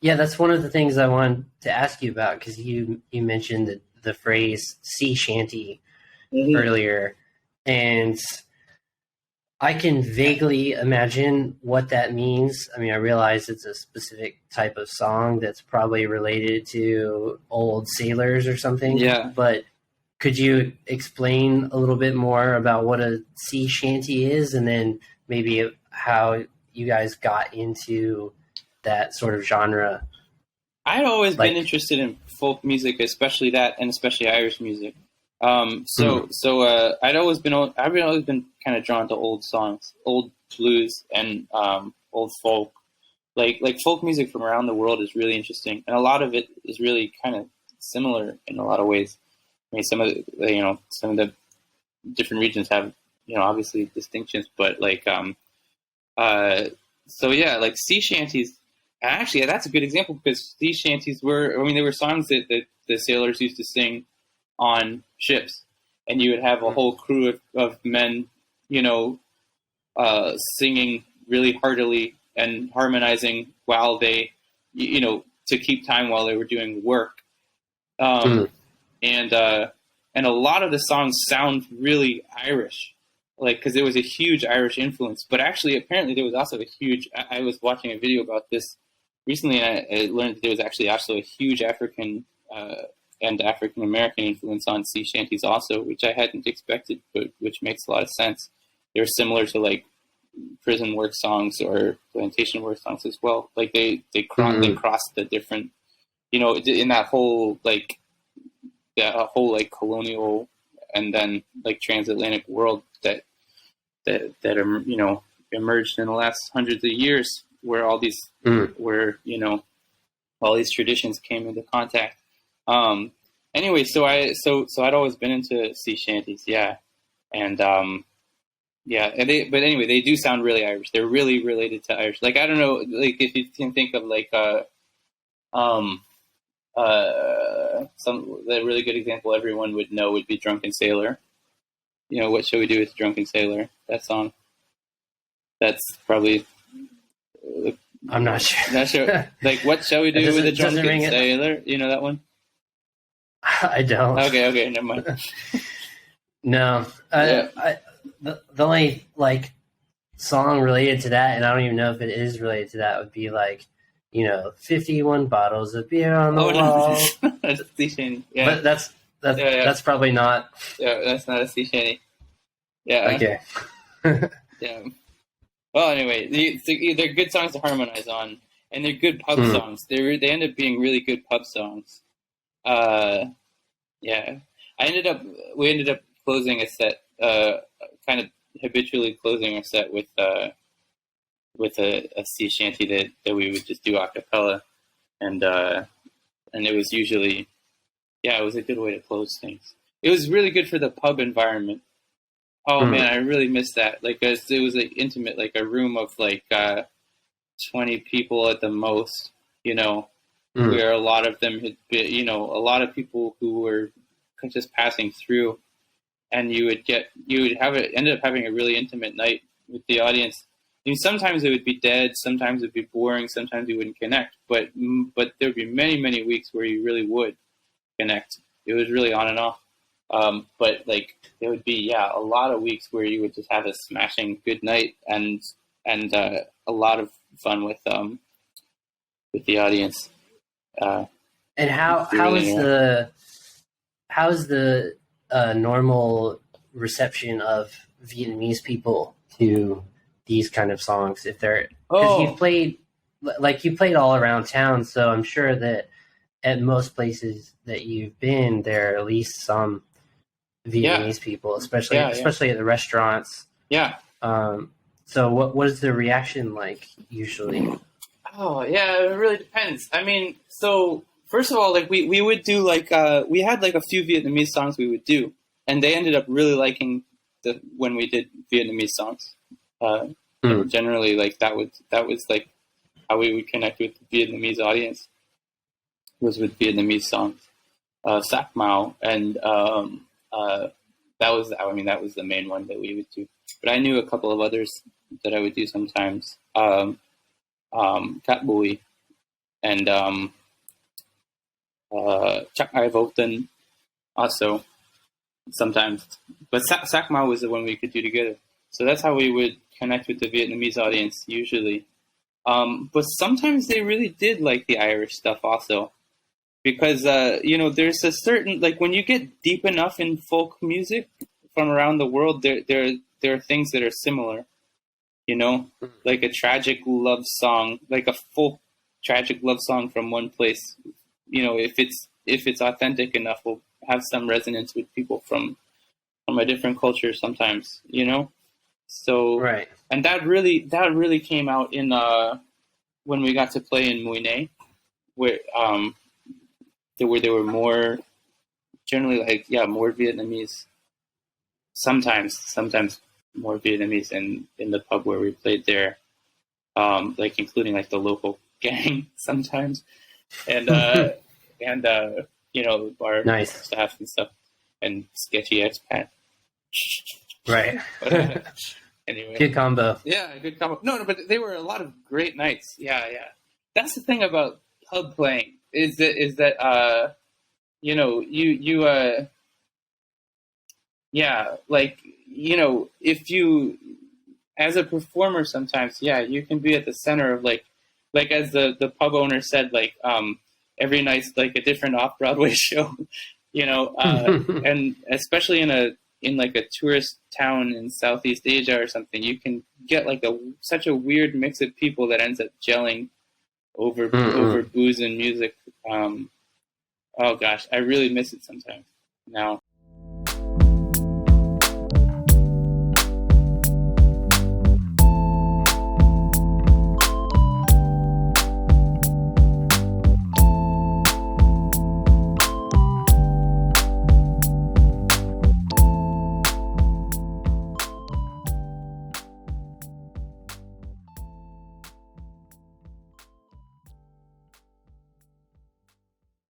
Yeah, that's one of the things I wanted to ask you about because you mentioned the phrase sea shanty Mm-hmm. earlier, and I can vaguely imagine what that means. I mean, I realize it's a specific type of song that's probably related to old sailors or something, Yeah. but could you explain a little bit more about what a sea shanty is and then maybe how you guys got into that sort of genre? I'd always been Like, interested in folk music, especially that, and especially Irish music. mm, I've always been kind of drawn to old songs, old blues, and old folk. Like folk music from around the world is really interesting, and a lot of it is really kind of similar in a lot of ways. I mean, some of the different regions have obviously distinctions, but so yeah, like sea shanties. Actually, that's a good example because sea shanties they were songs that the sailors used to sing on ships, and you would have a whole crew of men, you know, singing really heartily and harmonizing while to keep time while they were doing work. mm, Um, and a lot of the songs sound really Irish, like because there was a huge Irish influence. But actually, apparently, there was also a huge. I was watching a video about this recently, and I learned that there was actually also a huge African and African American influence on sea shanties, also, which I hadn't expected, but which makes a lot of sense. They're similar to like prison work songs or plantation work songs as well. Like they mm. crossed the different, in that whole like colonial and then like transatlantic world that emerged in the last hundreds of years, where Mm. all these traditions came into contact. Anyway, so I'd always been into sea shanties, yeah, and but anyway, they do sound really Irish. They're really related to Irish. Like I don't know, like if you can think of like um some the really good example everyone would know would be Drunken Sailor. What shall we do with Drunken Sailor? That song. That's probably I'm not sure. not sure. Like, what shall we do with a Doesn't drunken ring it. sailor? You know that one? I don't. Okay, never mind. No, Yeah. the only like song related to that, and I don't even know if it is related to that, would be like, 51 bottles of beer on the wall. No, that's a sea shanty. Yeah, But that's probably not yeah, that's not a sea shanty. Yeah, okay. yeah. Well, anyway, they're good songs to harmonize on, and they're good pub Mm. songs. They end up being really good pub songs. Yeah, we ended up closing a set, kind of habitually closing a set with a sea shanty that we would just do a cappella, and it was usually, yeah, it was a good way to close things. It was really good for the pub environment. Oh Mm. man, I really missed that. Like, it was like intimate, like a room of like 20 people at the most. Mm. Where a lot of them had been, a lot of people who were just passing through, and you would ended up having a really intimate night with the audience. I mean, sometimes it would be dead, sometimes it would be boring, sometimes you wouldn't connect, but there would be many weeks where you really would connect. It was really on and off. But like there would be a lot of weeks where you would just have a smashing good night and a lot of fun with the audience. And how really how is the normal reception of Vietnamese people to these kind of songs? If they're because you played all around town, so I'm sure that at most places that you've been, there are at least some Vietnamese people, especially yeah. especially at the restaurants. Yeah. So what is the reaction like usually? Oh yeah, it really depends. I mean, so first of all, like we would do like we had like a few Vietnamese songs we would do, and they ended up really liking when we did Vietnamamese songs. Generally, like that was like how we would connect with the Vietnamese audience was with Vietnamese songs, Sac Mao, and that was the main one that we would do. But I knew a couple of others that I would do sometimes. Cat Boy, and Chuck Ivoton also sometimes. But Sakma was the one we could do together. So that's how we would connect with the Vietnamese audience usually. But sometimes they really did like the Irish stuff also. Because, there's a certain, like, when you get deep enough in folk music from around the world, there are things that are similar, like a tragic love song, like a folk tragic love song from one place, if it's authentic enough, will have some resonance with people from a different culture sometimes, So, Right. and that really came out in when we got to play in Mui where there were more generally more Vietnamese. Sometimes more Vietnamese in the pub where we played there, like including like the local gang sometimes, and our Nice. staff and stuff, and sketchy expat. Right. Anyway, Good combo. Yeah, good combo. No, but they were a lot of great nights. Yeah. That's the thing about pub playing is that if you as a performer sometimes, you can be at the center of like as the pub owner said, every night's like a different off-Broadway show, and especially in like a tourist town in Southeast Asia or something, you can get like such a weird mix of people that ends up gelling over booze and music. Oh gosh, I really miss it sometimes now.